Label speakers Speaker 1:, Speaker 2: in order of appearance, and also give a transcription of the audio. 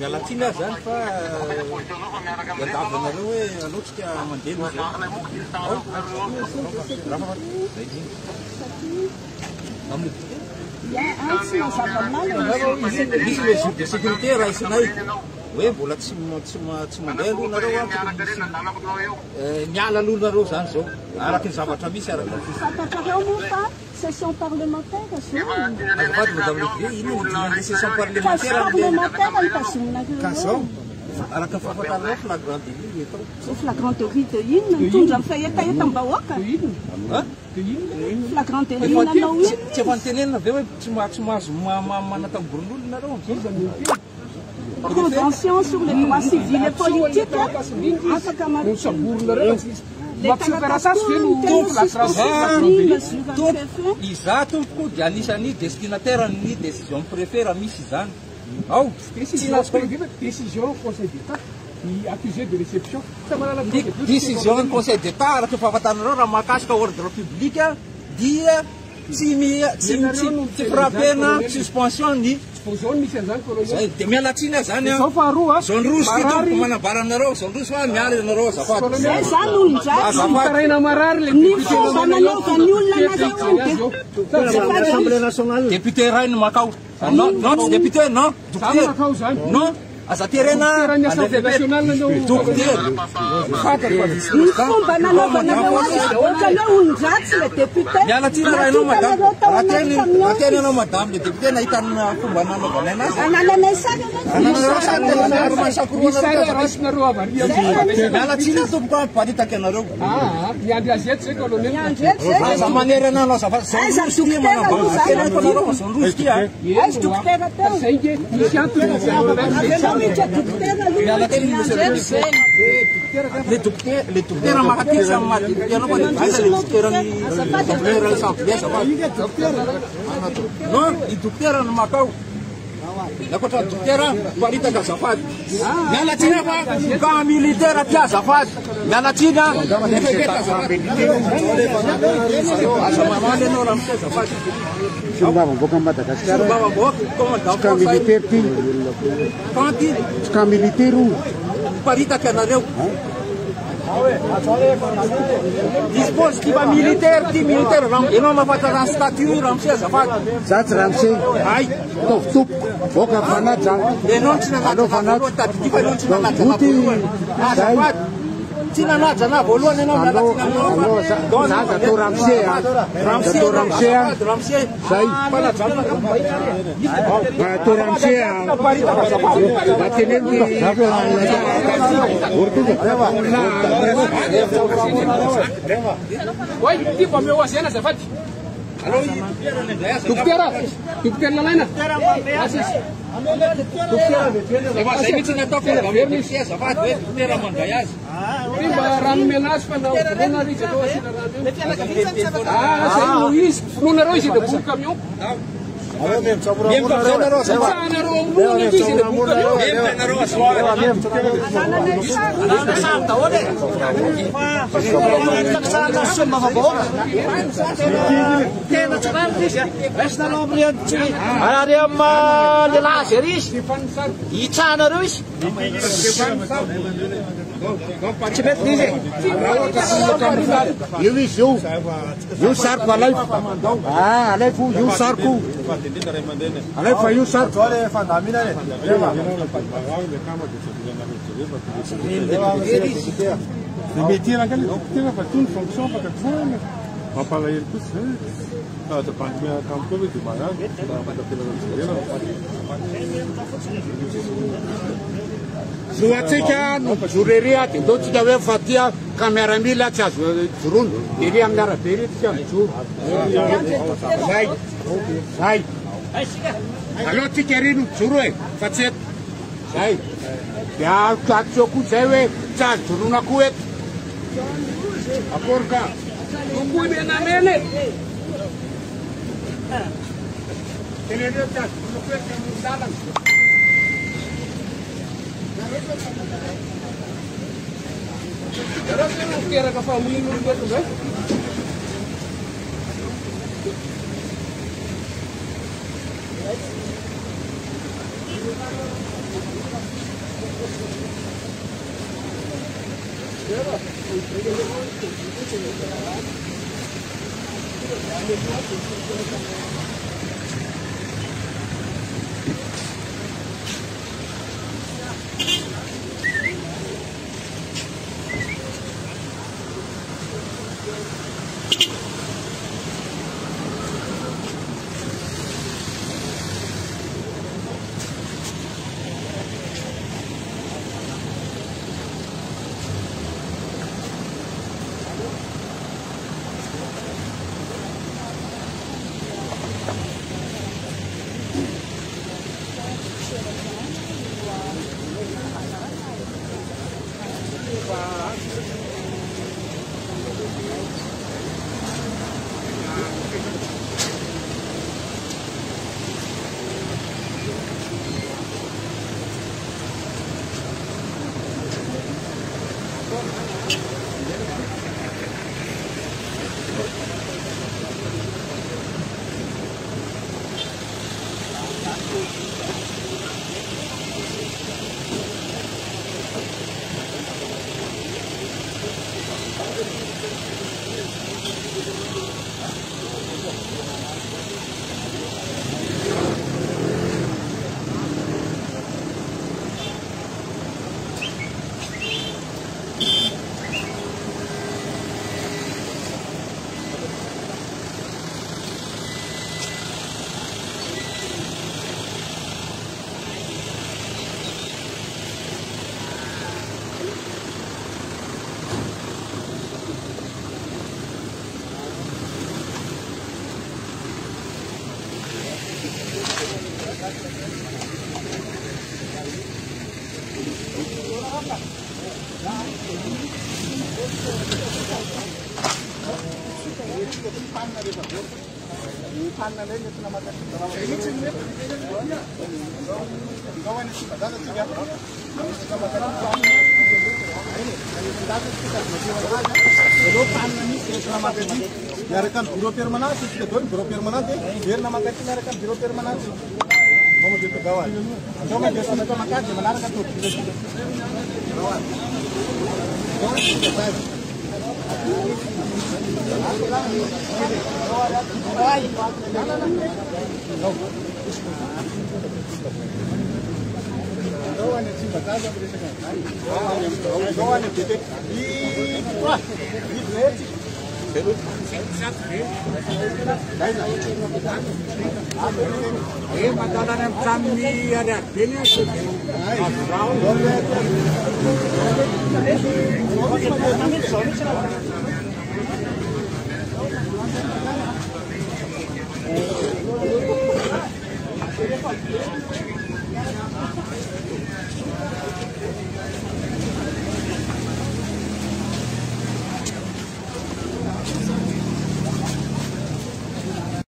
Speaker 1: Mialatsiny azy zany fa iandavanareo hoe alohatsika mandeha misy le juge de sécurité raha isinay hoe mbola tsy mandeha aloha nareo miala aloha nareo zany zao araky ny zavatra misy araka
Speaker 2: session parlementaire,
Speaker 1: session
Speaker 2: convention sur les droits civils et politiques.
Speaker 1: Iza tompoko dia anisan'ny destinataire ny décision préfet raha misy izany. Ao,
Speaker 3: décision conseil d'État accusé de réception.
Speaker 1: Décision conseil d'État araka fahafantaranareo raha mahakasika ordre public dia tsy frappena suspension ny dia mialatsiny zany zone rouge tompoko manambara aminareo zone rouge fa miala ianareo azafady député ray no makao non tsy député non non aza terena mialatsina raha ianao madame raha teny ianao madame le député nahitanina fomba nanaovana anazymialatsina tompoko mpanitaky anareo aza manery ananao le docteur makatisa madiputianao fa aiza le docteur non i docteur no makao nakoatra docteur paritaka azafady mialatsina fa camp militaire ty azafady mialatsina aza mamany anao raha misy azafady
Speaker 4: Boka Madagascar. Camp militaire ty. Camp militaire io.
Speaker 1: Paritaka anareo. Dispositif militaire ty militaire ianao mahafantatra ny statut raha misy azafady.
Speaker 4: Za tsy raha misy.
Speaker 1: Ay.
Speaker 4: Tompoko. Boka fanaja.
Speaker 1: Ianao tsy nanaja voalohany tadidy fa ianao tsy nanaja voalohany. Azafady. Tsy nanaja na voalohany ianao mialatsina aminao.
Speaker 4: Zaza to Ramsey. Zay. To Ramsey. Batenel
Speaker 3: Oi, tipo meu azena azafady. Dokter lalàna.
Speaker 1: Efa zay mihitsy natao filagamena misy azafady hoe dokter mandray azy.
Speaker 3: Mba rano menazy fa naovona izy atao asina rano. Zay no izy. Finoanareo izy dia boky camion.
Speaker 4: Io sarco alay. Alay fu io sarco. Alay fa io sarco.
Speaker 5: Le métier là, quel va tout une fonction pas que ça. On parle de tout ça. De pandemia comme Covid du malade.
Speaker 4: Zuatsika no jureria ty ndo tsika hoe fatia caméra mila tsy azo jorono iri amin'ny arabe ry tsy azo joro zay zay aloha tsika rino joro e fa tsy eto zay de akatso koa zay hoe tsy azo jorono koa eto akory ka
Speaker 3: Tunggu menamene.
Speaker 4: tenere tsy azo jorono koa eto amin'ny lalana.
Speaker 3: Terus yang kira ke family lu gitu kan?
Speaker 6: Biarkan biro permanente, biro permanente, biar nama kecil biarkan biro permanente. Kamu jadi pegawai. Kamu biasa mereka makan, gimana kan tuh?
Speaker 4: Madalan kami ada pilih